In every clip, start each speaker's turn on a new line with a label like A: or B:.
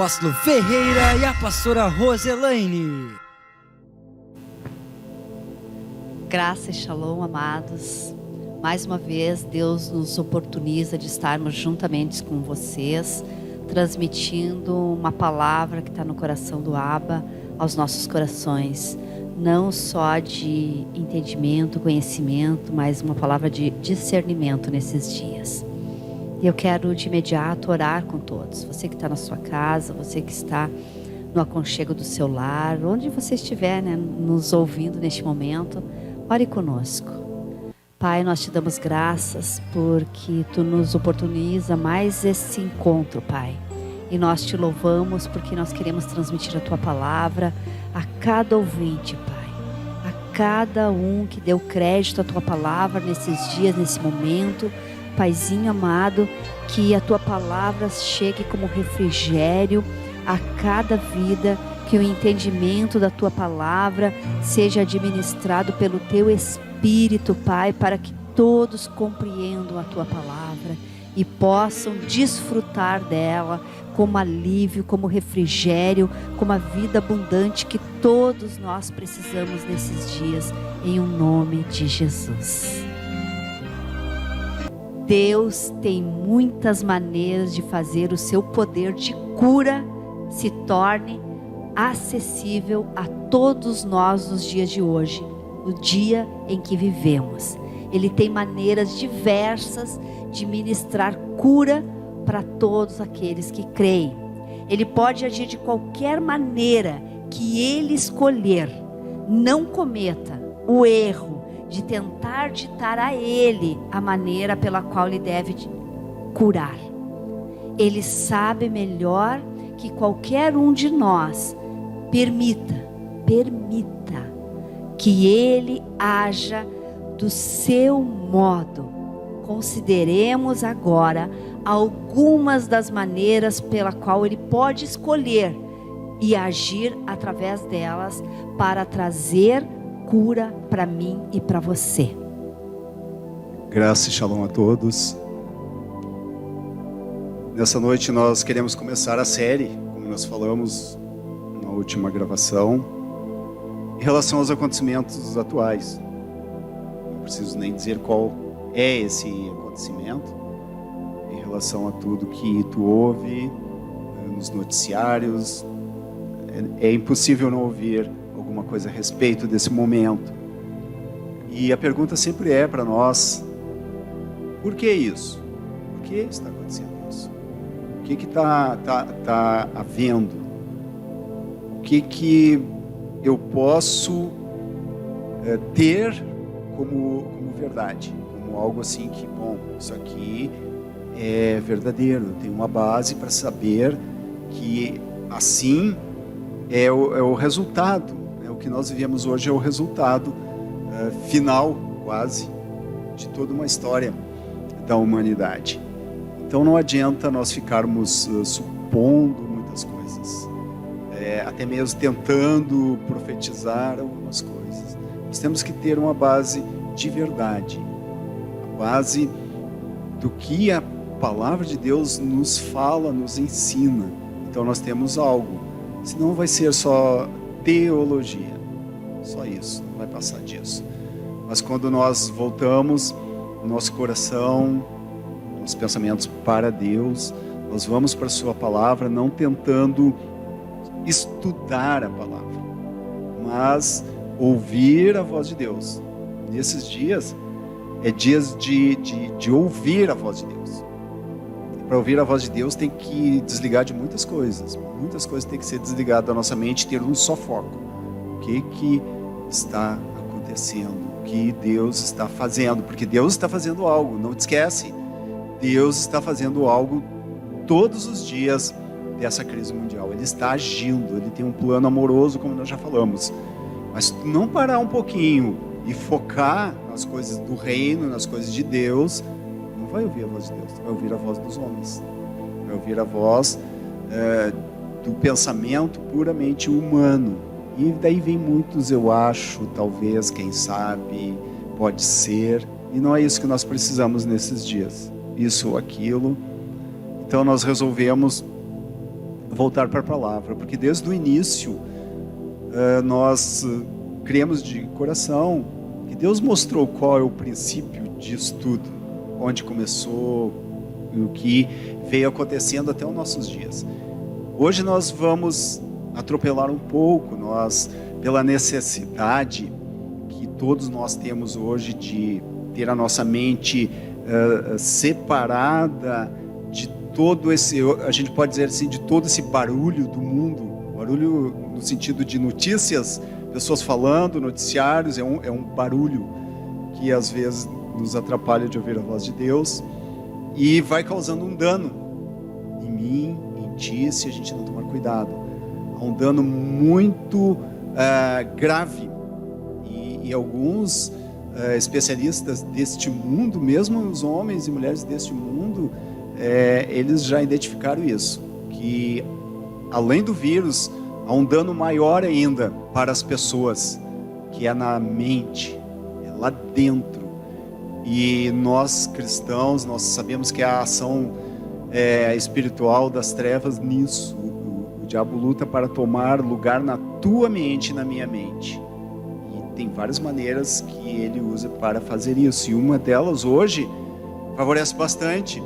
A: apóstolo Ferreira e a pastora Roselaine.
B: Graça e shalom, amados. Mais uma vez, Deus nos oportuniza de estarmos juntamente com vocês, transmitindo uma palavra que está no coração do Abba aos nossos corações. Não só de entendimento, conhecimento, mas uma palavra de discernimento nesses dias. E eu quero de imediato orar com todos. Você que está na sua casa, você que está no aconchego do seu lar, onde você estiver, nos ouvindo neste momento, ore conosco. Pai, nós te damos graças porque Tu nos oportuniza mais esse encontro, Pai. E nós te louvamos porque nós queremos transmitir a Tua palavra a cada ouvinte, Pai. A cada um que deu crédito à Tua palavra nesses dias, nesse momento. Paizinho amado, que a Tua palavra chegue como refrigério a cada vida, que o entendimento da Tua palavra seja administrado pelo Teu Espírito, Pai, para que todos compreendam a Tua palavra e possam desfrutar dela como alívio, como refrigério, como a vida abundante que todos nós precisamos nesses dias, em o nome de Jesus. Deus tem muitas maneiras de fazer o seu poder de cura se torne acessível a todos nós nos dias de hoje, no dia em que vivemos. Ele tem maneiras diversas de ministrar cura para todos aqueles que creem. Ele pode agir de qualquer maneira que Ele escolher. Não cometa o erro de tentar ditar a Ele a maneira pela qual Ele deve curar. Ele sabe melhor que qualquer um de nós. Permita que Ele haja do seu modo. Consideremos agora algumas das maneiras pela qual Ele pode escolher e agir através delas para trazer cura para mim e para você.
C: Graça e shalom a todos. Nessa noite nós queremos começar a série, como nós falamos na última gravação, em relação aos acontecimentos atuais. Não preciso nem dizer qual é esse acontecimento, em relação a tudo que tu ouve nos noticiários. É impossível não ouvir alguma coisa a respeito desse momento. E a pergunta sempre é para nós: por que isso? Por que está acontecendo isso? O que está havendo? O que eu posso ter como verdade? Como algo assim que, bom, isso aqui é verdadeiro. Eu tenho uma base para saber que assim é o resultado. O que nós vivemos hoje é o resultado final, quase, de toda uma história da humanidade. Então não adianta nós ficarmos supondo muitas coisas, até mesmo tentando profetizar algumas coisas. Nós temos que ter uma base de verdade, a base do que a palavra de Deus nos fala, nos ensina. Então nós temos algo, senão vai ser só teologia, só isso, não vai passar disso. Mas quando nós voltamos nosso coração, nossos pensamentos para Deus, nós vamos para a sua palavra, não tentando estudar a palavra, mas ouvir a voz de Deus. Nesses dias, é dias de ouvir a voz de Deus. Para ouvir a voz de Deus tem que desligar de muitas coisas têm que ser desligadas da nossa mente e ter um só foco. O que está acontecendo? O que Deus está fazendo? Porque Deus está fazendo algo, não te esquece. Deus está fazendo algo todos os dias dessa crise mundial. Ele está agindo, Ele tem um plano amoroso, como nós já falamos. Mas se tu não parar um pouquinho e focar nas coisas do reino, nas coisas de Deus, não vai ouvir a voz de Deus, vai ouvir a voz dos homens, vai ouvir a voz do pensamento puramente humano. E daí vem muitos, eu acho, talvez, quem sabe, pode ser, e não é isso que nós precisamos nesses dias, isso ou aquilo. Então nós resolvemos voltar para a palavra, porque desde o início nós cremos de coração que Deus mostrou qual é o princípio disso tudo, onde começou e o que veio acontecendo até os nossos dias. Hoje nós vamos atropelar um pouco, pela necessidade que todos nós temos hoje de ter a nossa mente separada de todo esse, a gente pode dizer assim, de todo esse barulho do mundo, barulho no sentido de notícias, pessoas falando, noticiários, é um barulho que às vezes nos atrapalha de ouvir a voz de Deus e vai causando um dano em mim, em ti, se a gente não tomar cuidado. Há um dano muito grave e alguns especialistas deste mundo, mesmo os homens e mulheres deste mundo, eles já identificaram isso, que além do vírus, há um dano maior ainda para as pessoas, que é na mente, é lá dentro. E nós cristãos, nós sabemos que a ação espiritual das trevas nisso, o diabo luta para tomar lugar na tua mente e na minha mente. E tem várias maneiras que ele usa para fazer isso, e uma delas hoje favorece bastante,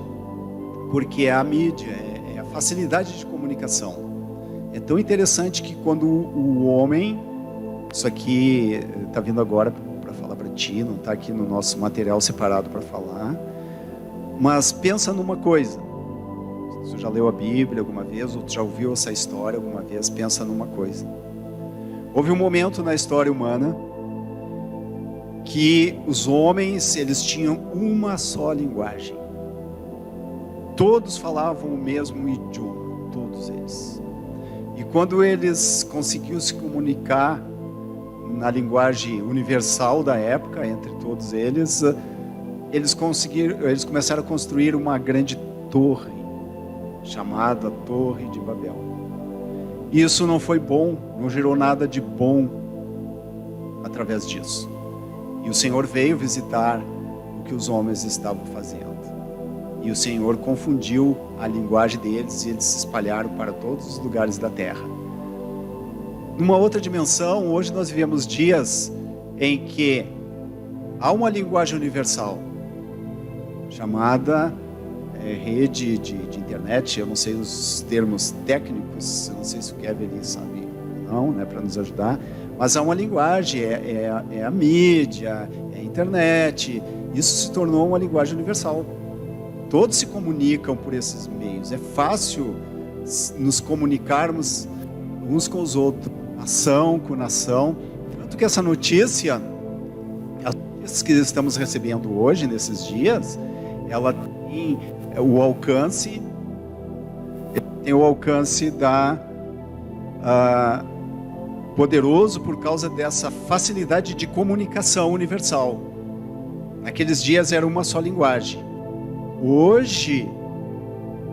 C: porque é a mídia, é a facilidade de comunicação. É tão interessante que quando o homem, isso aqui está vindo agora para falar para ti, não está aqui no nosso material separado para falar, mas pensa numa coisa, você já leu a Bíblia alguma vez, ou já ouviu essa história alguma vez, pensa numa coisa. Houve um momento na história humana que os homens, eles tinham uma só linguagem. Todos falavam o mesmo idioma, todos eles. E quando eles conseguiram se comunicar na linguagem universal da época, entre todos eles, eles começaram a construir uma grande torre, chamada Torre de Babel. Isso não foi bom, não gerou nada de bom através disso. E o Senhor veio visitar o que os homens estavam fazendo. E o Senhor confundiu a linguagem deles e eles se espalharam para todos os lugares da terra. Numa outra dimensão, hoje nós vivemos dias em que há uma linguagem universal chamada rede de internet. Eu não sei os termos técnicos, eu não sei se o Kevin sabe ou não, né, para nos ajudar, mas há uma linguagem, é a mídia, é a internet. Isso se tornou uma linguagem universal. Todos se comunicam por esses meios. É fácil nos comunicarmos uns com os outros, nação com nação. Tanto que essa notícia, as notícias que estamos recebendo hoje, nesses dias, ela tem o alcance poderoso por causa dessa facilidade de comunicação universal. Naqueles dias era uma só linguagem. Hoje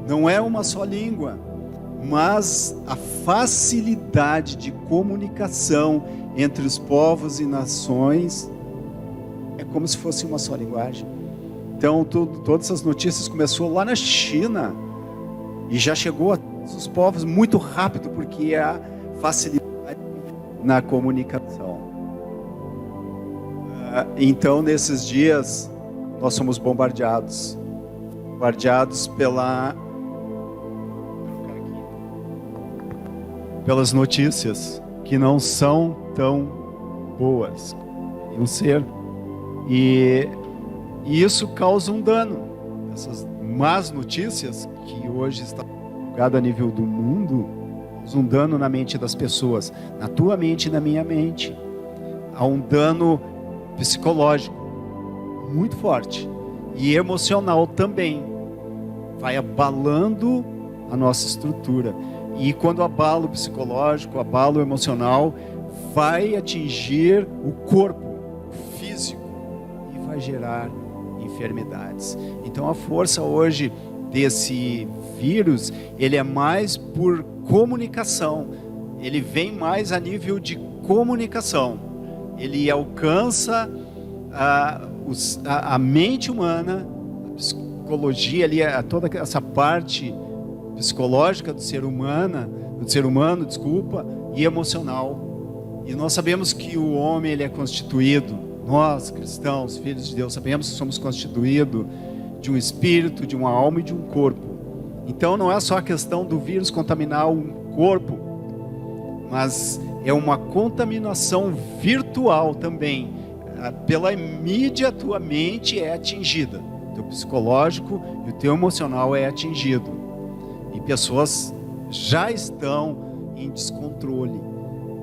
C: não é uma só língua, mas a facilidade de comunicação entre os povos e nações é como se fosse uma só linguagem. Então todas essas notícias começou lá na China e já chegou a todos os povos muito rápido, porque é a facilidade na comunicação. Então nesses dias nós somos bombardeados pelas notícias que não são tão boas, deveriam ser, e isso causa um dano. Essas más notícias que hoje está divulgada a nível do mundo causam um dano na mente das pessoas, na tua mente e na minha mente. Há um dano psicológico muito forte e emocional também. Vai abalando a nossa estrutura. E quando abala o psicológico, abala o emocional, vai atingir o corpo, o físico, e vai gerar enfermidades. Então a força hoje desse vírus, ele é mais por comunicação. Ele vem mais a nível de comunicação. Ele alcança a mente humana, a psicologia ali, toda essa parte psicológica do ser humano, e emocional. E nós sabemos que o homem ele é constituído, nós cristãos, filhos de Deus, sabemos que somos constituídos de um espírito, de uma alma e de um corpo. Então não é só a questão do vírus contaminar o corpo, mas é uma contaminação virtual também. Pela mídia, tua mente é atingida, teu psicológico e o teu emocional é atingido. E pessoas já estão em descontrole,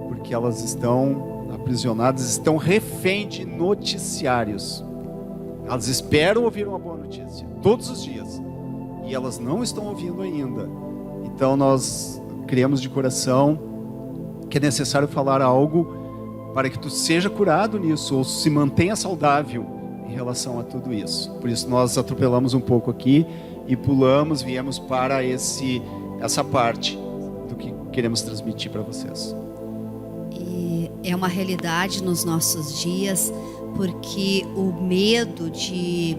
C: porque elas estão aprisionadas, estão refém de noticiários. Elas esperam ouvir uma boa notícia todos os dias e elas não estão ouvindo ainda. Então nós cremos de coração que é necessário falar algo para que tu seja curado nisso ou se mantenha saudável em relação a tudo isso. Por isso nós atropelamos um pouco aqui e viemos para essa parte do que queremos transmitir para vocês.
B: E é uma realidade nos nossos dias, porque o medo de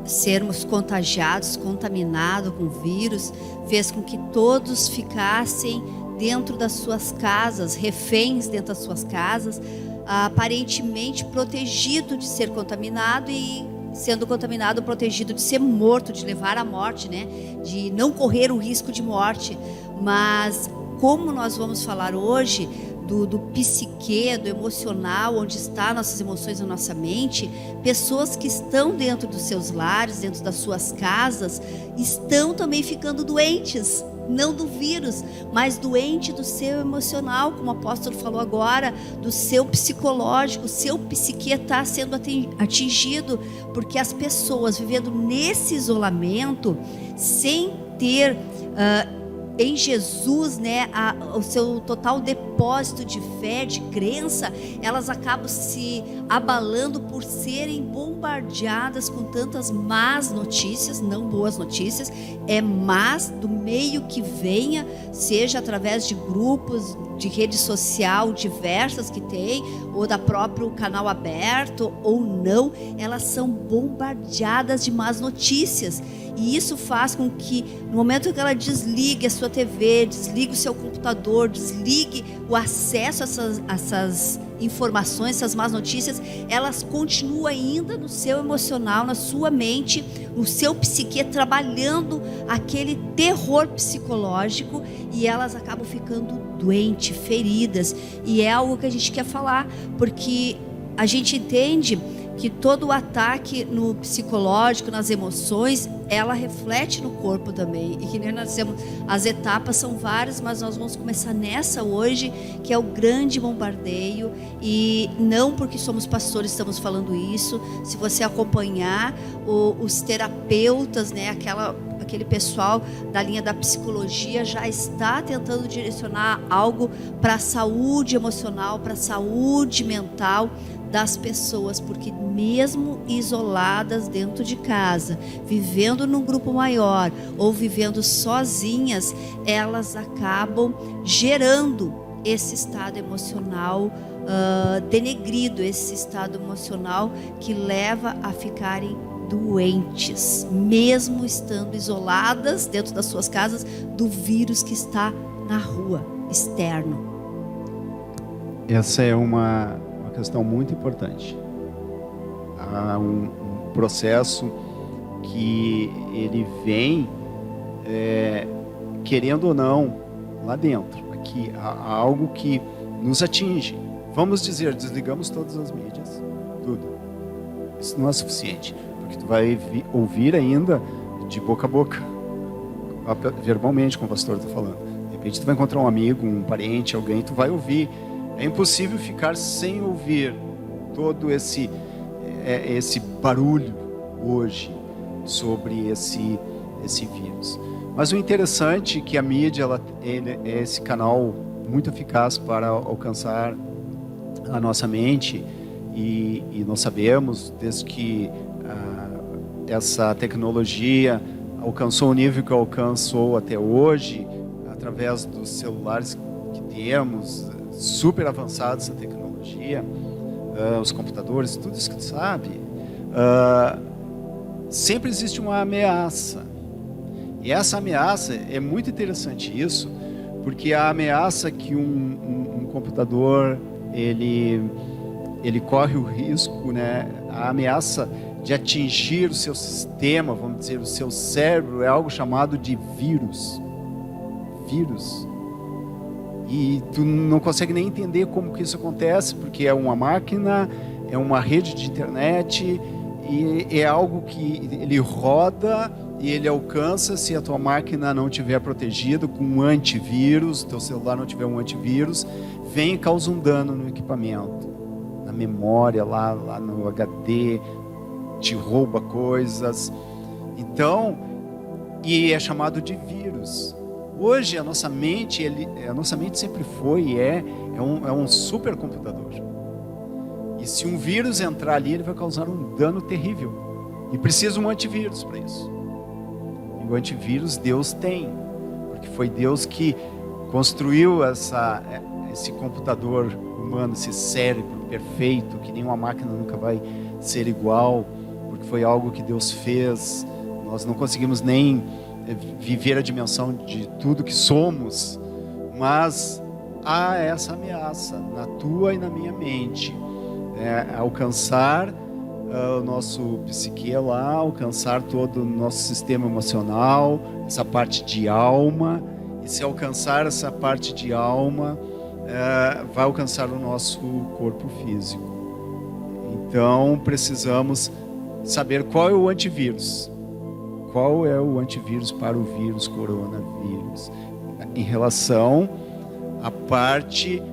B: sermos contaminados com o vírus, fez com que todos ficassem dentro das suas casas, reféns dentro das suas casas, aparentemente protegido de ser contaminado e sendo contaminado, protegido de ser morto, de levar à morte, né? De não correr o risco de morte. Mas como nós vamos falar hoje do psique, do emocional, onde estão nossas emoções na nossa mente, pessoas que estão dentro dos seus lares, dentro das suas casas, estão também ficando doentes. Não do vírus, mas doente do seu emocional, como o apóstolo falou agora, do seu psicológico. O seu psique está sendo atingido, porque as pessoas vivendo nesse isolamento, sem ter em Jesus, né, o seu total depósito de fé, de crença, elas acabam se abalando por serem bombardeadas com tantas más notícias, não boas notícias, más do meio que venha, seja através de grupos, de rede social diversas que tem, ou da próprio canal aberto, ou não, elas são bombardeadas de más notícias. E isso faz com que, no momento que ela desligue a sua TV, desligue o seu computador, desligue o acesso a essas informações, essas más notícias, elas continuam ainda no seu emocional, na sua mente, no seu psique, trabalhando aquele terror psicológico, e elas acabam ficando doentes, feridas. E é algo que a gente quer falar, porque a gente entende que todo o ataque no psicológico, nas emoções, ela reflete no corpo também. E que nem nós dizemos, as etapas são várias, mas nós vamos começar nessa hoje, que é o grande bombardeio. E não porque somos pastores estamos falando isso. Se você acompanhar os terapeutas, né, aquele pessoal da linha da psicologia já está tentando direcionar algo para a saúde emocional, para a saúde mental das pessoas, porque mesmo isoladas dentro de casa, vivendo num grupo maior ou vivendo sozinhas, elas acabam gerando esse estado emocional denegrido, esse estado emocional que leva a ficarem doentes, mesmo estando isoladas dentro das suas casas do vírus que está na rua, externo.
C: Essa é uma questão muito importante. Há um processo que ele vem, querendo ou não, lá dentro. Aqui há algo que nos atinge. Vamos dizer, desligamos todas as mídias, tudo. Isso não é suficiente, porque tu vai ouvir ainda de boca a boca, verbalmente, como o pastor está falando. De repente tu vai encontrar um amigo, um parente, alguém, tu vai ouvir. É impossível ficar sem ouvir todo esse barulho hoje sobre esse vírus. Mas o interessante é que a mídia é esse canal muito eficaz para alcançar a nossa mente, e nós sabemos, desde que essa tecnologia alcançou o nível que alcançou até hoje, através dos celulares que temos, super avançados essa tecnologia, os computadores, tudo isso que tu sabe, sempre existe uma ameaça. E essa ameaça, é muito interessante isso, porque a ameaça que um computador, ele corre o risco, né? A ameaça de atingir o seu sistema, vamos dizer, o seu cérebro, é algo chamado de vírus. Vírus. E tu não consegue nem entender como que isso acontece, porque é uma máquina, é uma rede de internet, e é algo que ele roda e ele alcança se a tua máquina não estiver protegida com um antivírus, teu celular não tiver um antivírus, vem e causa um dano no equipamento, na memória, lá no HD, te rouba coisas. Então, e é chamado de vírus. Hoje a nossa mente sempre foi e é um supercomputador. E se um vírus entrar ali, ele vai causar um dano terrível. E precisa um antivírus para isso. E o antivírus Deus tem, porque foi Deus que construiu esse computador humano, esse cérebro perfeito, que nenhuma máquina nunca vai ser igual, porque foi algo que Deus fez. Nós não conseguimos nem viver a dimensão de tudo que somos, mas há essa ameaça na tua e na minha mente, alcançar o nosso psique lá, alcançar todo o nosso sistema emocional, essa parte de alma, e se alcançar essa parte de alma, vai alcançar o nosso corpo físico. Então precisamos saber qual é o antivírus. Qual é o antivírus para o vírus coronavírus? Em relação à parte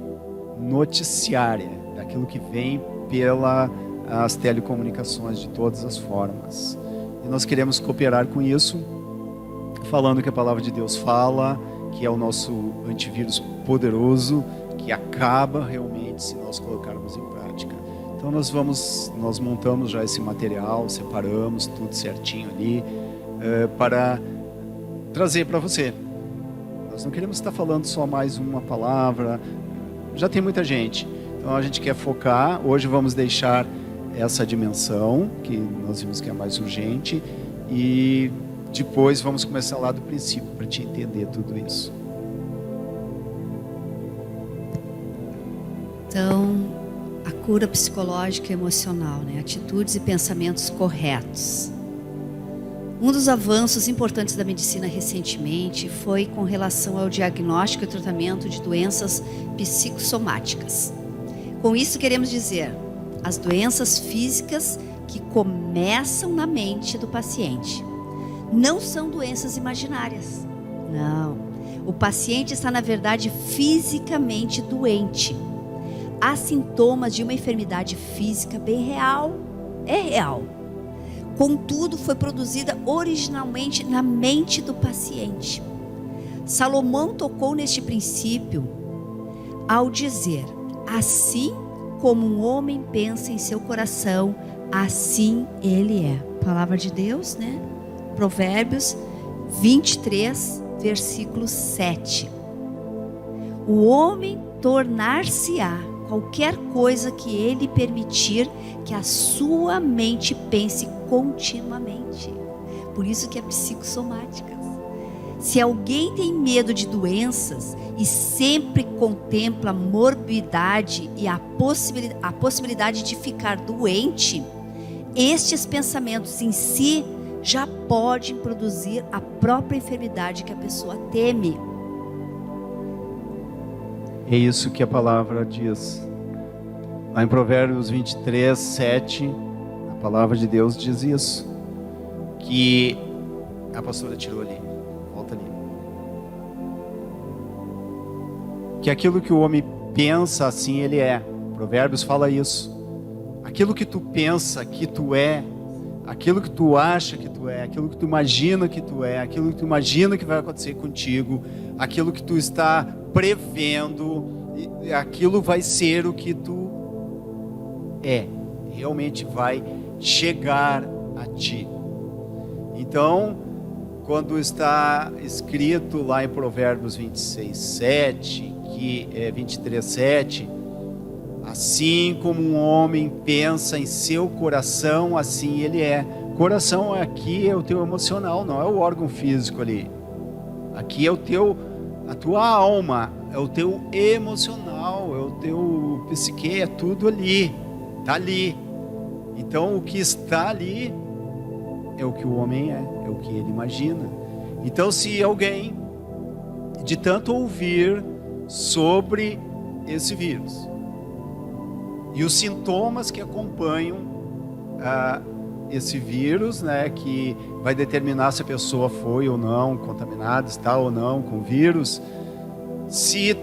C: noticiária, daquilo que vem pelas telecomunicações de todas as formas. E nós queremos cooperar com isso, falando que a palavra de Deus fala, que é o nosso antivírus poderoso, que acaba realmente se nós colocarmos em prática. Então nós montamos já esse material, separamos tudo certinho ali, para trazer para você. Nós não queremos estar falando só mais uma palavra, já tem muita gente, então a gente quer focar. Hoje vamos deixar essa dimensão que nós vimos que é mais urgente, e depois vamos começar lá do princípio para te entender tudo isso.
B: Então, a cura psicológica e emocional, né? Atitudes e pensamentos corretos. Um dos avanços importantes da medicina recentemente foi com relação ao diagnóstico e tratamento de doenças psicossomáticas. Com isso queremos dizer, as doenças físicas que começam na mente do paciente. Não são doenças imaginárias. Não. O paciente está, na verdade, fisicamente doente. Há sintomas de uma enfermidade física bem real. É real. Contudo, foi produzida originalmente na mente do paciente. Salomão tocou neste princípio ao dizer: assim como um homem pensa em seu coração, assim ele é. Palavra de Deus, né? Provérbios 23, versículo 7. O homem tornar-se-á qualquer coisa que ele permitir que a sua mente pense continuamente. Por isso que é psicossomática. Se alguém tem medo de doenças e sempre contempla a morbidade e a possibilidade de ficar doente, estes pensamentos em si já podem produzir a própria enfermidade que a pessoa teme.
C: É isso que a palavra diz. Lá em Provérbios 23, 7, a palavra de Deus diz isso. Que a pastora tirou ali. Volta ali. Que aquilo que o homem pensa, assim ele é. Provérbios fala isso. Aquilo que tu pensa que tu é, aquilo que tu acha que tu é, aquilo que tu imagina que tu é, aquilo que tu imagina que vai acontecer contigo, aquilo que tu está prevendo, aquilo vai ser o que tu realmente vai chegar a ti. Então, quando está escrito lá em Provérbios 26, 7, que é 23, 7, assim como um homem pensa em seu coração, assim ele é. Coração aqui é o teu emocional, não é o órgão físico ali. Aqui é a tua alma, é o teu emocional, é o teu psique, é tudo ali, está ali. Então o que está ali é o que o homem é o que ele imagina. Então se alguém, de tanto ouvir sobre esse vírus e os sintomas que acompanham esse vírus, né, que vai determinar se a pessoa foi ou não contaminada, está ou não com vírus, se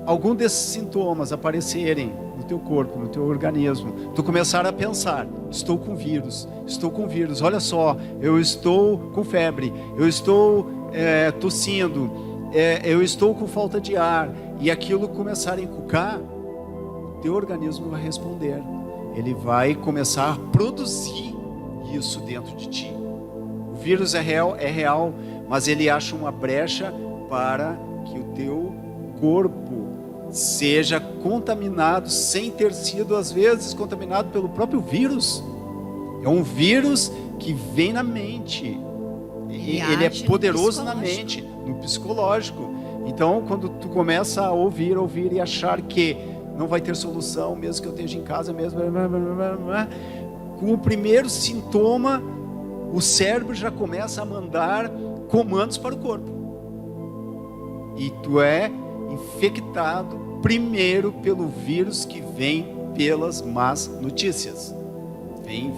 C: algum desses sintomas aparecerem no teu corpo, no teu organismo, tu começar a pensar, estou com vírus, olha só, eu estou com febre, eu estou tossindo, eu estou com falta de ar, e aquilo começar a encucar, o teu organismo vai responder, ele vai começar a produzir isso dentro de ti. O vírus é real, mas ele acha uma brecha para que o teu corpo seja contaminado sem ter sido, às vezes, contaminado pelo próprio vírus. É um vírus que vem na mente. Ele é poderoso na mente, no psicológico. Então, quando tu começa a ouvir e achar que não vai ter solução, mesmo que eu esteja em casa mesmo, com o primeiro sintoma, o cérebro já começa a mandar comandos para o corpo. E tu é infectado primeiro pelo vírus que vem pelas más notícias.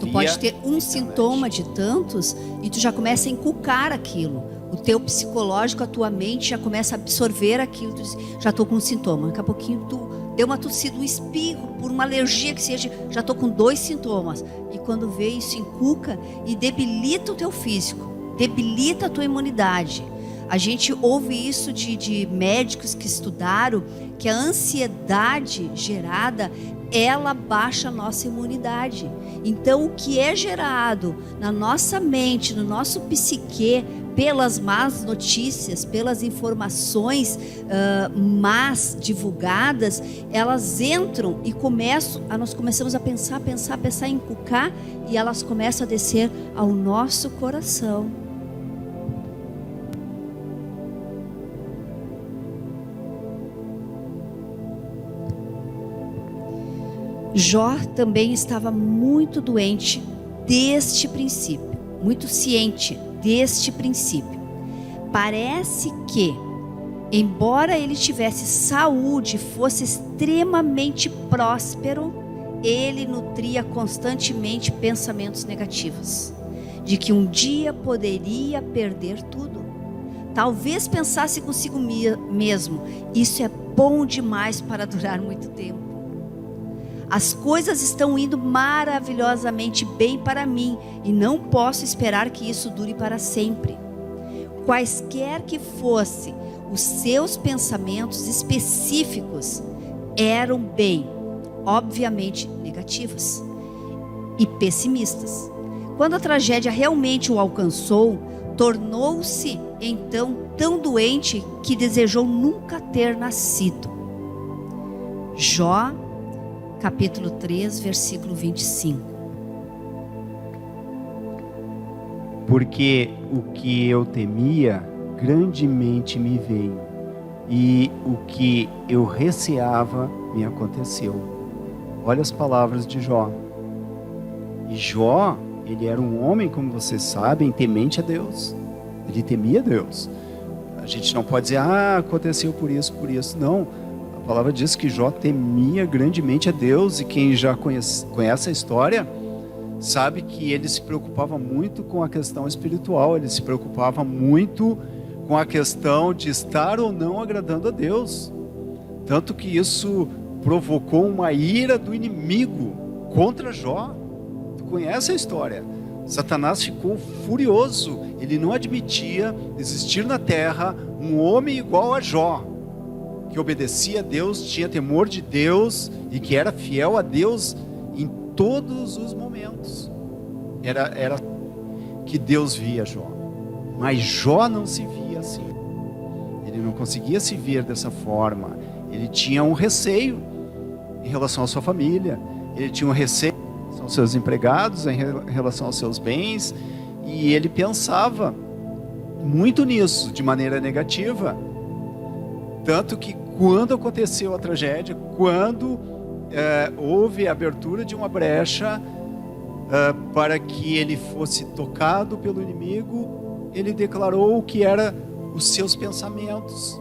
B: Tu pode ter um sintoma de tantos e tu já começa a encucar aquilo. O teu psicológico, a tua mente já começa a absorver aquilo. Tu diz, já estou com um sintoma. Daqui a pouquinho tu deu uma tossida, um espirro, por uma alergia que seja, já estou com 2 sintomas. E quando vê isso, encuca e debilita o teu físico, debilita a tua imunidade. A gente ouve isso de médicos que estudaram, que a ansiedade gerada, ela baixa a nossa imunidade. Então, o que é gerado na nossa mente, no nosso psique, pelas más notícias, pelas informações más divulgadas, elas entram e nós começamos a pensar, encucar, e elas começam a descer ao nosso coração. Jó também estava muito doente deste princípio, muito ciente deste princípio. Parece que, embora ele tivesse saúde, fosse extremamente próspero, ele nutria constantemente pensamentos negativos, de que um dia poderia perder tudo. Talvez pensasse consigo mesmo, isso é bom demais para durar muito tempo. As coisas estão indo maravilhosamente bem para mim e não posso esperar que isso dure para sempre. Quaisquer que fossem os seus pensamentos específicos, eram bem, obviamente, negativos e pessimistas. Quando a tragédia realmente o alcançou, tornou-se então tão doente que desejou nunca ter nascido. Jó, capítulo 3, versículo 25.
C: Porque o que eu temia grandemente me veio, e o que eu receava me aconteceu. Olha as palavras de Jó. E Jó, ele era um homem, como vocês sabem, temente a Deus. Ele temia Deus. A gente não pode dizer, aconteceu por isso. Não. A palavra diz que Jó temia grandemente a Deus, e quem já conhece a história, sabe que ele se preocupava muito com a questão espiritual, ele se preocupava muito com a questão de estar ou não agradando a Deus. Tanto que isso provocou uma ira do inimigo contra Jó. Tu conhece a história? Satanás ficou furioso, ele não admitia existir na terra um homem igual a Jó, que obedecia a Deus, tinha temor de Deus e que era fiel a Deus em todos os momentos. Era que Deus via Jó, mas Jó não se via assim. Ele não conseguia se ver dessa forma. Ele tinha um receio em relação à sua família, ele tinha um receio em relação relação aos seus empregados, em relação aos seus bens, e ele pensava muito nisso, de maneira negativa. Tanto que quando aconteceu a tragédia, quando houve a abertura de uma brecha para que ele fosse tocado pelo inimigo, ele declarou o que era os seus pensamentos.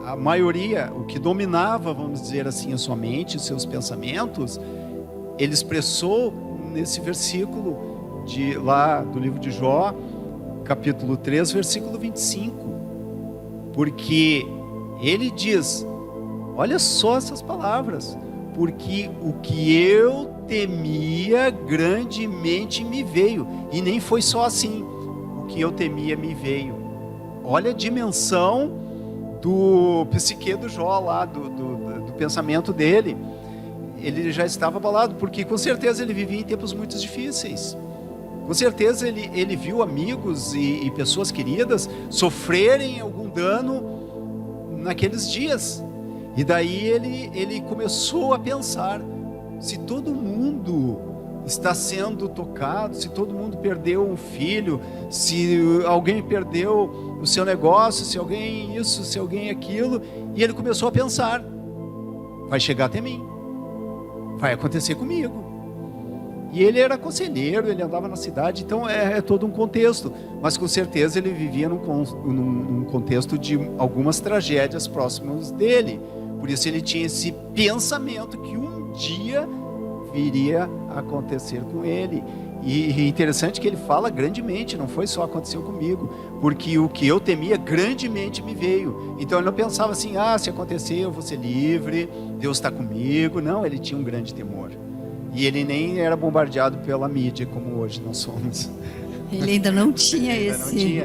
C: A maioria, o que dominava, vamos dizer assim, a sua mente, os seus pensamentos, ele expressou nesse versículo lá do livro de Jó, capítulo 3, versículo 25. Porque ele diz, olha só essas palavras: porque o que eu temia grandemente me veio. E nem foi só assim, o que eu temia me veio. Olha a dimensão do psique do Jó lá, do pensamento dele. Ele já estava abalado, porque com certeza ele vivia em tempos muito difíceis. Com certeza ele viu amigos e pessoas queridas sofrerem algum dano naqueles dias. E daí ele começou a pensar: se todo mundo está sendo tocado, se todo mundo perdeu um filho, se alguém perdeu o seu negócio, se alguém isso, se alguém aquilo, e ele começou a pensar: vai chegar até mim, vai acontecer comigo. E ele era conselheiro, ele andava na cidade, então é todo um contexto, mas com certeza ele vivia num contexto de algumas tragédias próximas dele. Por isso ele tinha esse pensamento que um dia viria a acontecer com ele. E interessante que ele fala grandemente, não foi só aconteceu comigo, porque o que eu temia grandemente me veio. Então ele não pensava assim: se acontecer eu vou ser livre, Deus está comigo. Não, ele tinha um grande temor. E ele nem era bombardeado pela mídia como hoje nós somos.
B: Ele ainda não tinha esse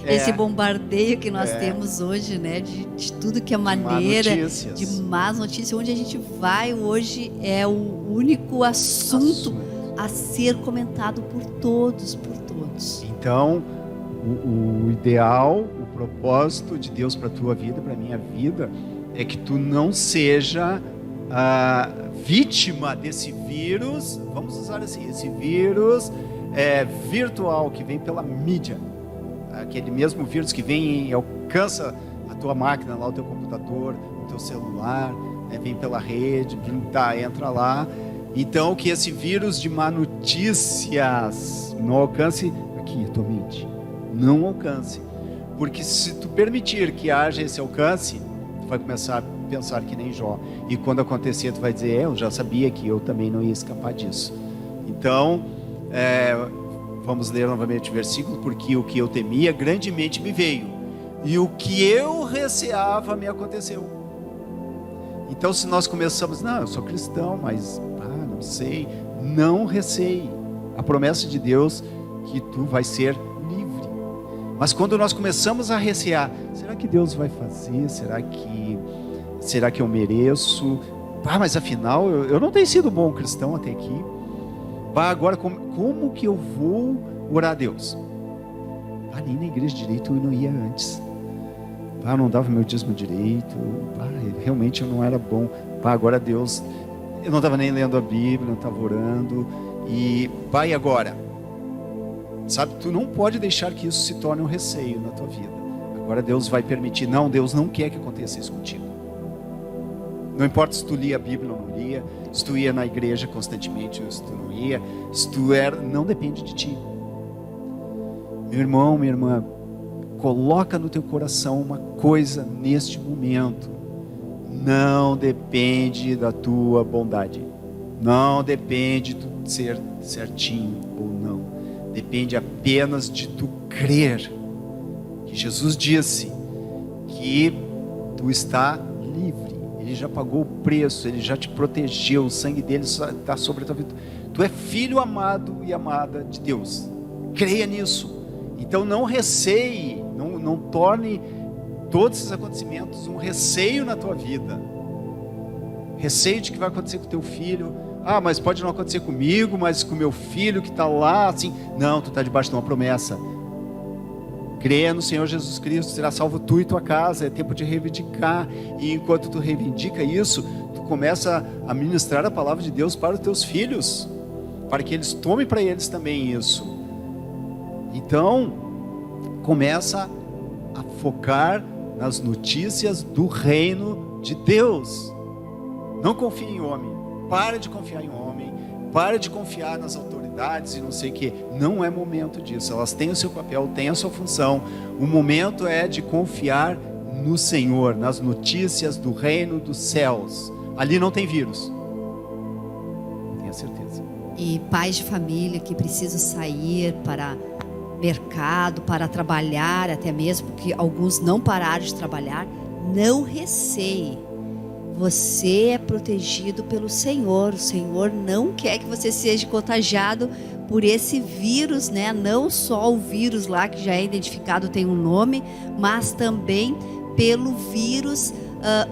C: É.
B: bombardeio que nós temos hoje, né? De tudo que é maneira, de más notícias. Onde a gente vai hoje é o único assunto a ser comentado por todos.
C: Então, o ideal, o propósito de Deus para a tua vida, para a minha vida, é que tu não seja vítima desse vírus, vamos usar assim, esse vírus virtual que vem pela mídia. Aquele mesmo vírus que vem e alcança a tua máquina, lá o teu computador, o teu celular, vem pela rede, entra lá. Então, que esse vírus de má notícias não alcance aqui a tua mente, não alcance, porque se tu permitir que haja esse alcance, tu vai começar a pensar que nem Jó, e quando acontecer tu vai dizer: eu já sabia que eu também não ia escapar disso. Então, vamos ler novamente o versículo: porque o que eu temia grandemente me veio, e o que eu receava me aconteceu. Então, se nós começamos: não, eu sou cristão, mas não sei, não receie. A promessa de Deus que tu vai ser livre. Mas quando nós começamos a recear: será que Deus vai fazer? Será que eu mereço? Mas afinal eu não tenho sido bom cristão até aqui. Agora como que eu vou orar a Deus? Nem na igreja direito eu não ia antes. Não dava meu dízimo direito. Realmente eu não era bom. Agora Deus, eu não estava nem lendo a Bíblia, não estava orando. E agora? Sabe, tu não pode deixar que isso se torne um receio na tua vida. Agora Deus vai permitir. Não, Deus não quer que aconteça isso contigo. Não importa se tu lia a Bíblia ou não lia, se tu ia na igreja constantemente ou se tu não ia, não depende de ti. Meu irmão, minha irmã, coloca no teu coração uma coisa neste momento: não depende da tua bondade, não depende de tu ser certinho ou não, depende apenas de tu crer que Jesus disse que tu está livre. Ele já pagou o preço, Ele já te protegeu, o sangue dele está sobre a tua vida. Tu é filho amado e amada de Deus. Creia nisso. Então não receie, não torne todos esses acontecimentos um receio na tua vida. Receio de que vai acontecer com o teu filho. Mas pode não acontecer comigo, mas com o meu filho que está lá, assim. Não, tu está debaixo de uma promessa. Creia no Senhor Jesus Cristo, será salvo tu e tua casa. É tempo de reivindicar. E enquanto tu reivindica isso, tu começa a ministrar a palavra de Deus para os teus filhos. para que eles tomem para eles também isso. Então, começa a focar nas notícias do reino de Deus. Não confie em homem. Para de confiar em homem. Para de confiar nas autoridades e não sei o que. Não é momento disso. Elas têm o seu papel, têm a sua função. O momento é de confiar no Senhor, nas notícias do reino dos céus. Ali não tem vírus. Tenha certeza.
B: E pais de família que precisam sair para mercado, para trabalhar até mesmo, porque alguns não pararam de trabalhar, não receie. Você é protegido pelo Senhor. O Senhor não quer que você seja contagiado por esse vírus, né? Não só o vírus lá que já é identificado, tem um nome, mas também pelo vírus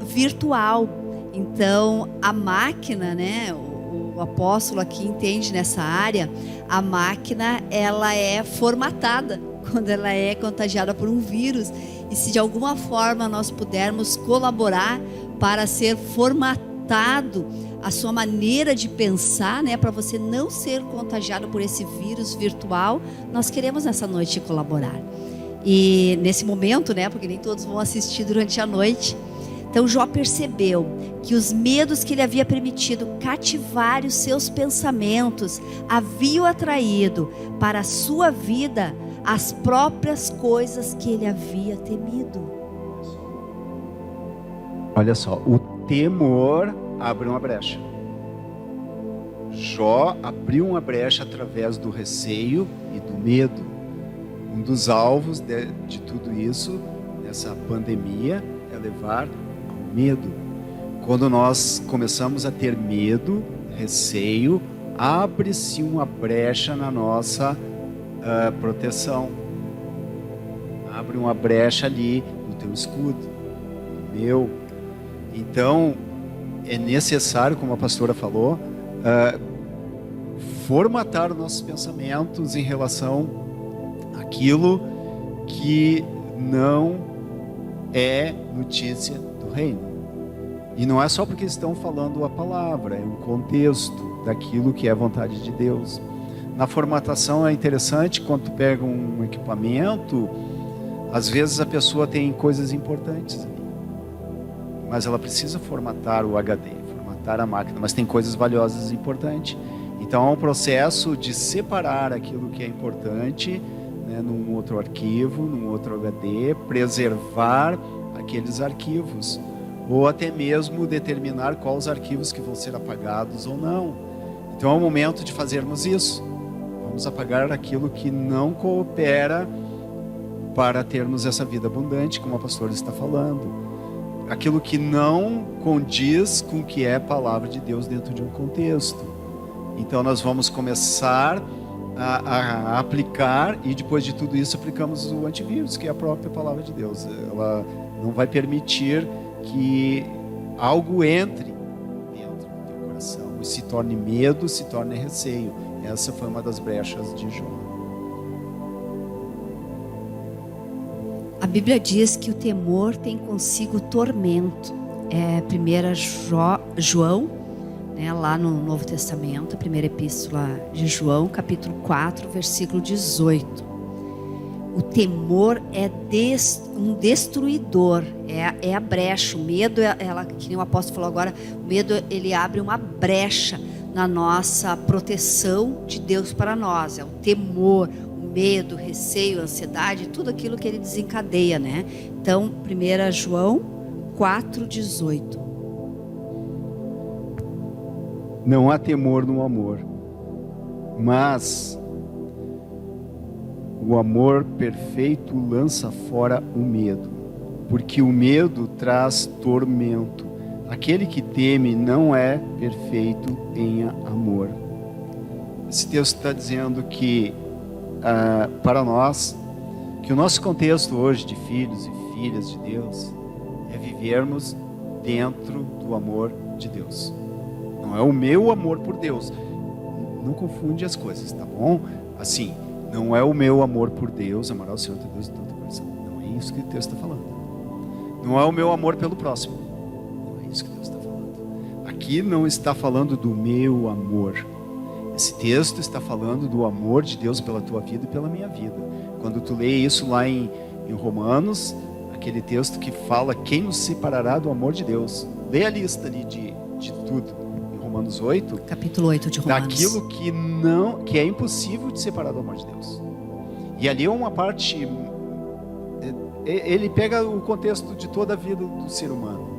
B: virtual. Então, a máquina, né? O apóstolo aqui entende nessa área, a máquina, ela é formatada quando ela é contagiada por um vírus. E se de alguma forma nós pudermos colaborar para ser formatado a sua maneira de pensar, né, para você não ser contagiado por esse vírus virtual, nós queremos nessa noite colaborar. E nesse momento, né, porque nem todos vão assistir durante a noite, então Jó percebeu que os medos que ele havia permitido cativar os seus pensamentos haviam atraído para a sua vida as próprias coisas que ele havia temido.
C: Olha só, o temor abre uma brecha. Jó abriu uma brecha através do receio e do medo. Um dos alvos de tudo isso, nessa pandemia, é levar ao medo. Quando nós começamos a ter medo, receio, abre-se uma brecha na nossa proteção. Abre uma brecha ali no teu escudo, no meu. Então, é necessário, como a pastora falou, formatar os nossos pensamentos em relação àquilo que não é notícia do reino. E não é só porque estão falando a palavra, é um contexto daquilo que é vontade de Deus. Na formatação é interessante, quando tu pega um equipamento, às vezes a pessoa tem coisas importantes ali, mas ela precisa formatar o HD, formatar a máquina, mas tem coisas valiosas e importantes. Então é um processo de separar aquilo que é importante, né, num outro arquivo, num outro HD, preservar aqueles arquivos, ou até mesmo determinar quais os arquivos que vão ser apagados ou não. Então é o momento de fazermos isso. Vamos apagar aquilo que não coopera para termos essa vida abundante, como a pastora está falando. Aquilo que não condiz com o que é a palavra de Deus dentro de um contexto. Então nós vamos começar a aplicar, e depois de tudo isso aplicamos o antivírus, que é a própria palavra de Deus. Ela não vai permitir que algo entre dentro do teu coração e se torne medo, se torne receio. Essa foi uma das brechas de Jó.
B: A Bíblia diz que o temor tem consigo tormento. É 1 João, né, lá no Novo Testamento, a primeira epístola de João, capítulo 4, versículo 18. O temor é um destruidor, é a brecha. O medo, que nem o apóstolo falou agora, o medo, ele abre uma brecha na nossa proteção de Deus para nós. É o temor, o medo, o receio, a ansiedade, tudo aquilo que ele desencadeia, né? Então, 1 João 4,18.
C: Não há temor no amor, mas o amor perfeito lança fora o medo, porque o medo traz tormento. Aquele que teme não é perfeito em amor. Esse texto está dizendo que, para nós, que o nosso contexto hoje de filhos e filhas de Deus é vivermos dentro do amor de Deus. Não é o meu amor por Deus. Não confunde as coisas, tá bom? Assim, não é o meu amor por Deus, amará o Senhor teu Deus de todo o coração. Não é isso que o texto está falando. Não é o meu amor pelo próximo. Não é isso que Deus está falando. Aqui não está falando do meu amor. Esse texto está falando do amor de Deus pela tua vida e pela minha vida. Quando tu lê isso lá em Romanos, aquele texto que fala quem nos separará do amor de Deus. Lê a lista ali de tudo. Em Romanos 8.
B: Capítulo 8 de Romanos.
C: Daquilo que é impossível de separar do amor de Deus. E ali é uma parte... Ele pega o contexto de toda a vida do ser humano.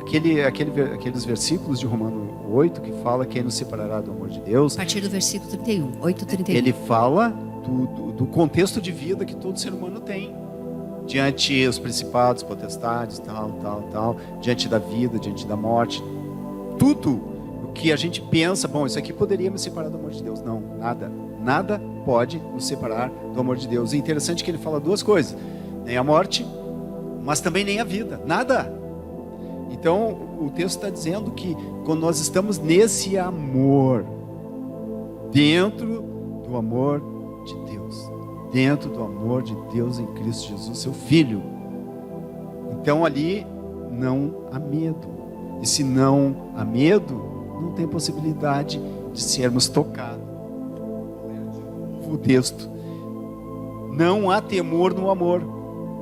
C: Aqueles versículos de Romanos 8 que fala quem nos separará do amor de Deus.
B: A partir do versículo 31, 8:31.
C: Ele fala do contexto de vida que todo ser humano tem. Diante os principados, potestades, tal, diante da vida, diante da morte. Tudo o que a gente pensa, bom, isso aqui poderia me separar do amor de Deus. Não, nada pode nos separar do amor de Deus. É interessante que ele fala duas coisas. Nem a morte, mas também nem a vida. Nada. Então, o texto está dizendo que quando nós estamos nesse amor, dentro do amor de Deus, dentro do amor de Deus em Cristo Jesus, seu Filho, então ali não há medo. E se não há medo, não tem possibilidade de sermos tocados. O texto. Não há temor no amor,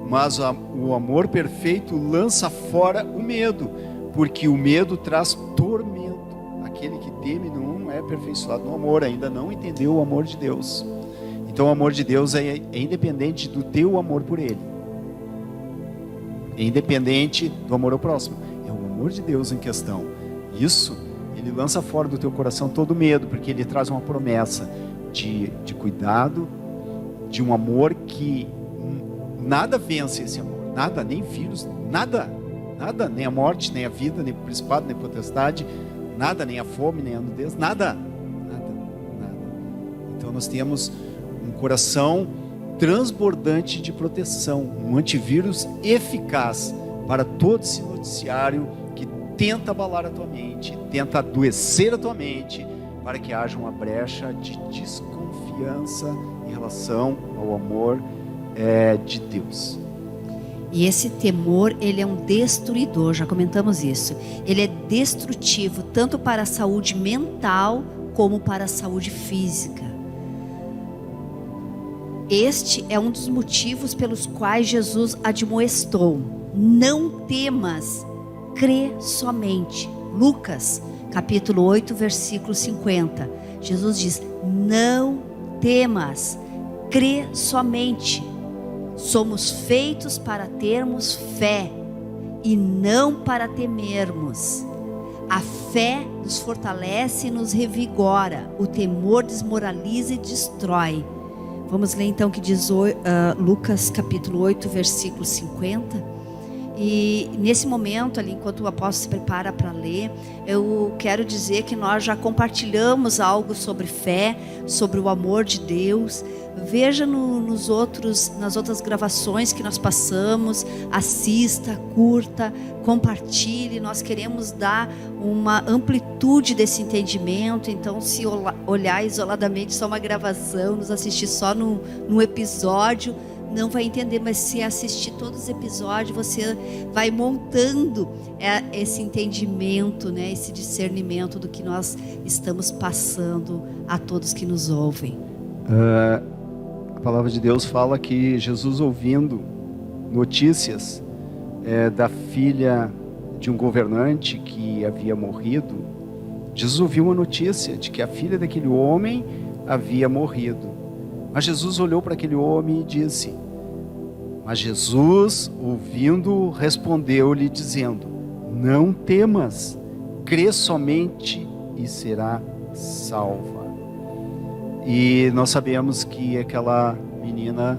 C: mas o amor perfeito lança fora o medo, porque o medo traz tormento. Aquele que teme não é aperfeiçoado no amor, ainda não entendeu o amor de Deus. Então o amor de Deus é independente do teu amor por Ele, é independente do amor ao próximo, é o amor de Deus em questão. Isso, Ele lança fora do teu coração todo medo, porque Ele traz uma promessa de cuidado, de um amor que nada vence esse amor, nada, nem filhos, nada, nem a morte, nem a vida, nem o principado, nem a potestade, nada, nem a fome, nem a nudez, nada. Então nós temos um coração transbordante de proteção, um antivírus eficaz para todo esse noticiário que tenta abalar a tua mente, tenta adoecer a tua mente, para que haja uma brecha de desconfiança em relação ao amor de Deus.
B: E esse temor, ele é um destruidor, já comentamos isso. Ele é destrutivo tanto para a saúde mental como para a saúde física. Este é um dos motivos pelos quais Jesus admoestou: não temas, crê somente. Lucas, capítulo 8, versículo 50. Jesus diz: não temas, crê somente. Somos feitos para termos fé e não para temermos. A fé nos fortalece e nos revigora. O temor desmoraliza e destrói. Vamos ler então o que diz Lucas capítulo 8, versículo 50. E nesse momento ali, enquanto o apóstolo se prepara para ler, eu quero dizer que nós já compartilhamos algo sobre fé, sobre o amor de Deus. Veja nas outras gravações que nós passamos, assista, curta, compartilhe. Nós queremos dar uma amplitude desse entendimento. Então, se olhar isoladamente só uma gravação, nos assistir só num episódio, não vai entender. Mas se assistir todos os episódios, você vai montando esse entendimento, né, esse discernimento do que nós estamos passando a todos que nos ouvem.
C: A palavra de Deus fala que Jesus, ouvindo notícias da filha de um governante que havia morrido, Jesus ouviu uma notícia de que a filha daquele homem havia morrido. Mas Jesus olhou para aquele homem e disse... Mas Jesus, ouvindo, respondeu-lhe dizendo: não temas, crê somente e será salva. E nós sabemos que aquela menina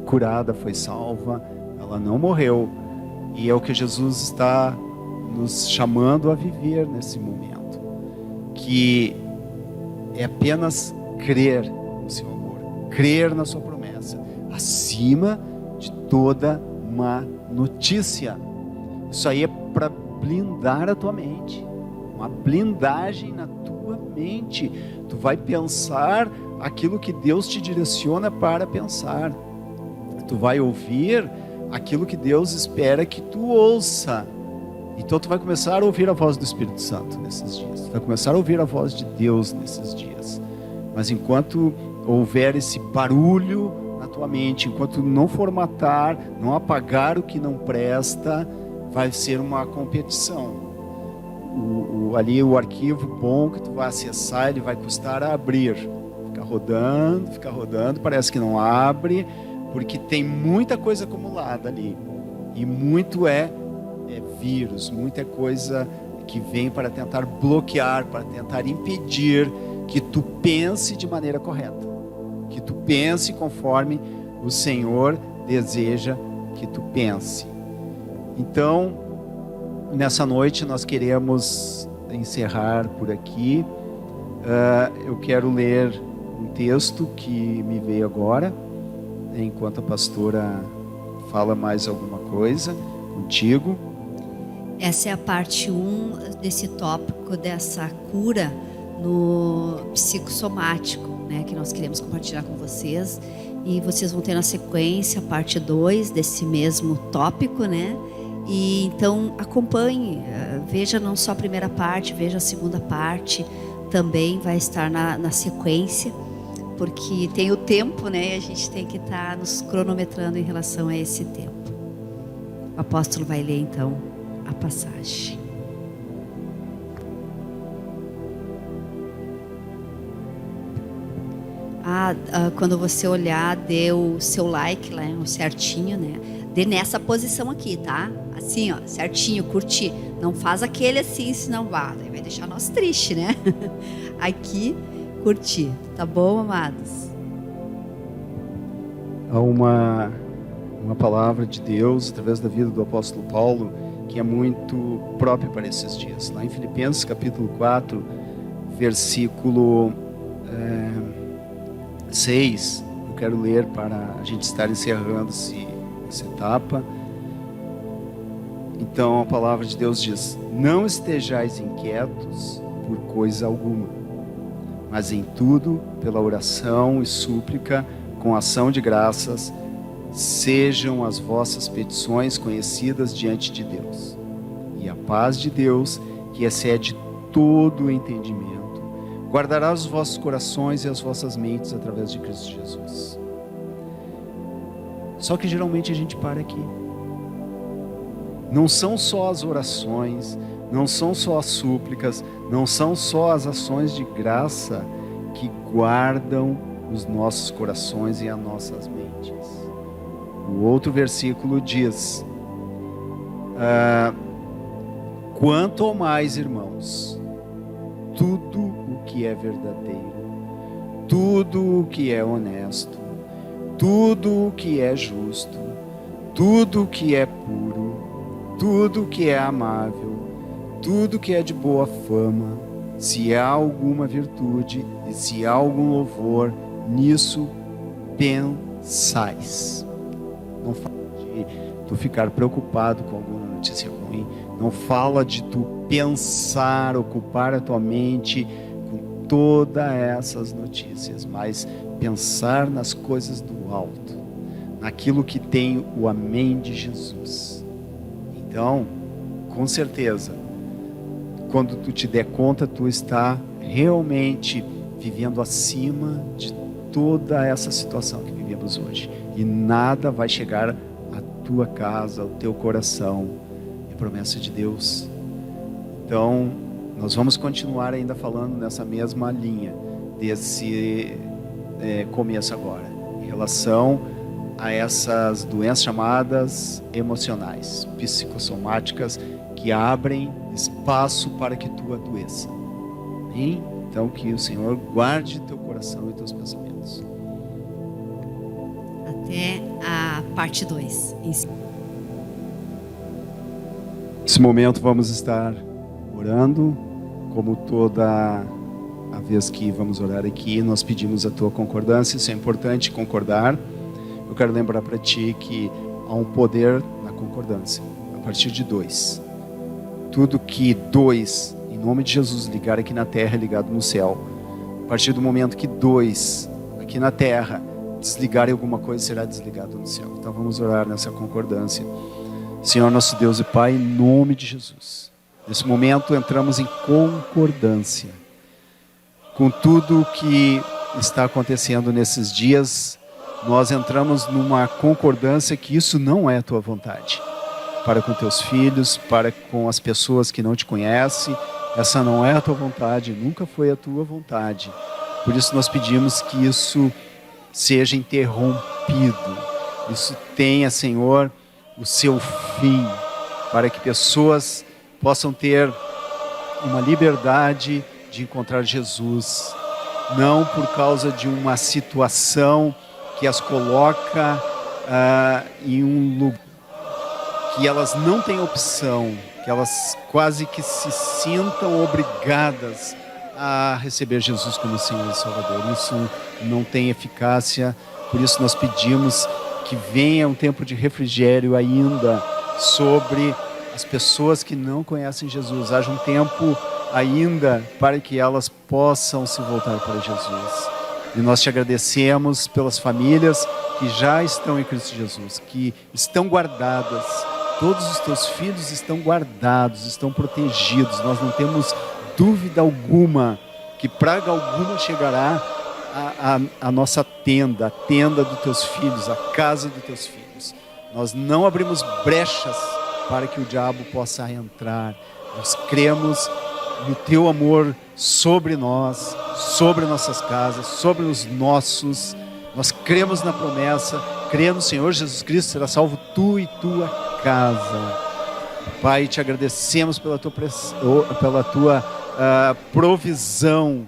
C: curada foi salva, ela não morreu. E é o que Jesus está nos chamando a viver nesse momento, que é apenas crer no seu amor, crer na sua promessa, acima de toda má notícia. Isso aí é para blindar a tua mente, uma blindagem na tua mente. Tu vai pensar aquilo que Deus te direciona para pensar, tu vai ouvir aquilo que Deus espera que tu ouça. Então tu vai começar a ouvir a voz do Espírito Santo nesses dias. Tu vai começar a ouvir a voz de Deus nesses dias. Mas enquanto houver esse barulho na tua mente, enquanto não formatar, não apagar o que não presta, vai ser uma competição. Ali o arquivo bom que tu vai acessar, ele vai custar a abrir. Fica rodando, parece que não abre, porque tem muita coisa acumulada ali. E muito é vírus, muita coisa que vem para tentar bloquear, para tentar impedir que tu pense de maneira correta, que tu pense conforme o Senhor deseja que tu pense. Então, nessa noite nós queremos encerrar por aqui. Eu quero ler um texto que me veio agora, enquanto a pastora fala mais alguma coisa contigo.
B: Essa é a parte 1 desse tópico, dessa cura no psicossomático, né, que nós queremos compartilhar com vocês. E vocês vão ter na sequência a parte 2 desse mesmo tópico, né? E então acompanhe, veja não só a primeira parte, veja a segunda parte, também vai estar na sequência, porque tem o tempo, né? E a gente tem que estar nos cronometrando em relação a esse tempo. O apóstolo vai ler então a passagem. Quando você olhar, dê o seu like lá, certinho, né? Dê nessa posição aqui, tá? Assim, ó, certinho, curtir. Não faz aquele assim, senão vai deixar nós tristes, né? Aqui, curtir. Tá bom, amados?
C: Há uma palavra de Deus através da vida do apóstolo Paulo que é muito própria para esses dias. Lá em Filipenses capítulo 4, versículo 6, eu quero ler para a gente estar encerrando essa etapa. Então a palavra de Deus diz: não estejais inquietos por coisa alguma, mas em tudo, pela oração e súplica, com ação de graças, sejam as vossas petições conhecidas diante de Deus. E a paz de Deus, que excede todo o entendimento, guardará os vossos corações e as vossas mentes através de Cristo Jesus. Só que geralmente a gente para aqui. Não são só as orações, não são só as súplicas, não são só as ações de graça que guardam os nossos corações e as nossas mentes. O outro versículo diz: quanto ao mais, irmãos, tudo o que é verdadeiro, tudo o que é honesto, tudo o que é justo, tudo o que é puro, tudo o que é amável, tudo o que é de boa fama, se há alguma virtude e se há algum louvor, nisso pensais. Não fala de tu ficar preocupado com alguma notícia ruim, não fala de tu pensar, ocupar a tua mente com todas essas notícias, mas pensar nas coisas do alto, naquilo que tem o amém de Jesus. Então, com certeza, quando tu te der conta, tu está realmente vivendo acima de toda essa situação que vivemos hoje. E nada vai chegar à tua casa, ao teu coração. É promessa de Deus. Então, nós vamos continuar ainda falando nessa mesma linha, desse começo agora, em relação a essas doenças chamadas emocionais, psicossomáticas, que abrem espaço para que tu adoeça. Amém? Então, que o Senhor guarde teu coração e teus pensamentos.
B: Até a parte 2.
C: Nesse momento vamos estar orando, como toda a vez que vamos orar aqui, nós pedimos a tua concordância. Isso é importante, concordar. Eu quero lembrar para ti que há um poder na concordância, a partir de 2. Tudo que 2, em nome de Jesus, ligar aqui na terra é ligado no céu. A partir do momento que 2, aqui na terra, desligarem alguma coisa, será desligado no céu. Então vamos orar nessa concordância. Senhor nosso Deus e Pai, em nome de Jesus, nesse momento entramos em concordância com tudo o que está acontecendo nesses dias. Nós entramos numa concordância que isso não é a tua vontade para com teus filhos, para com as pessoas que não te conhecem. Essa não é a tua vontade, nunca foi a tua vontade. Por isso nós pedimos que isso seja interrompido, isso tenha, Senhor, o seu fim, para que pessoas possam ter uma liberdade de encontrar Jesus, não por causa de uma situação que as coloca em um lugar que elas não têm opção, que elas quase que se sintam obrigadas a receber Jesus como Senhor e Salvador. Isso não tem eficácia, por isso nós pedimos que venha um tempo de refrigério ainda sobre as pessoas que não conhecem Jesus. Haja um tempo ainda para que elas possam se voltar para Jesus. E nós te agradecemos pelas famílias que já estão em Cristo Jesus, que estão guardadas. Todos os teus filhos estão guardados, estão protegidos. Nós não temos dúvida alguma que praga alguma chegará à nossa tenda, a tenda dos teus filhos, a casa dos teus filhos. Nós não abrimos brechas para que o diabo possa entrar. Nós cremos no teu amor sobre nós, sobre nossas casas, sobre os nossos. Nós cremos na promessa, cremos no Senhor Jesus Cristo, será salvo tu e tua casa. Pai, te agradecemos pela tua provisão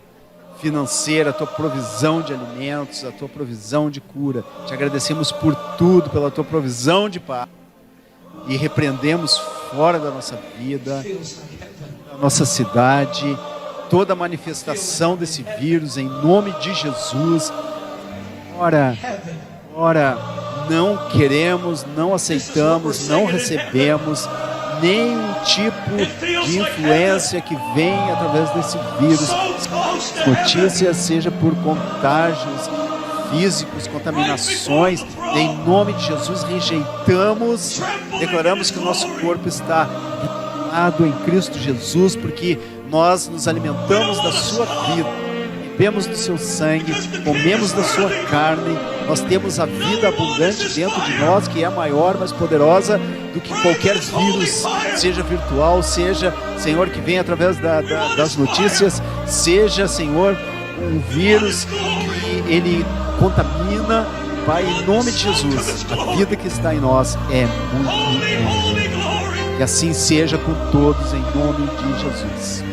C: financeira, a tua provisão de alimentos, a tua provisão de cura. Te agradecemos por tudo, pela tua provisão de paz. E repreendemos fora da nossa vida, da nossa cidade, toda a manifestação desse vírus, em nome de Jesus. Ora, não queremos, não aceitamos, não recebemos nenhum tipo de influência que vem através desse vírus. Notícias, seja por contágios físicos, contaminações, em nome de Jesus rejeitamos, declaramos que o nosso corpo está guardado em Cristo Jesus, porque nós nos alimentamos da sua vida, bebemos do seu sangue, comemos da sua carne. Nós temos a vida abundante dentro de nós, que é maior, mais poderosa do que qualquer vírus, seja virtual, seja, Senhor, que vem através das notícias, seja, Senhor, um vírus que ele contamina. Pai, em nome de Jesus, a vida que está em nós é muito grande. Que assim seja com todos, em nome de Jesus.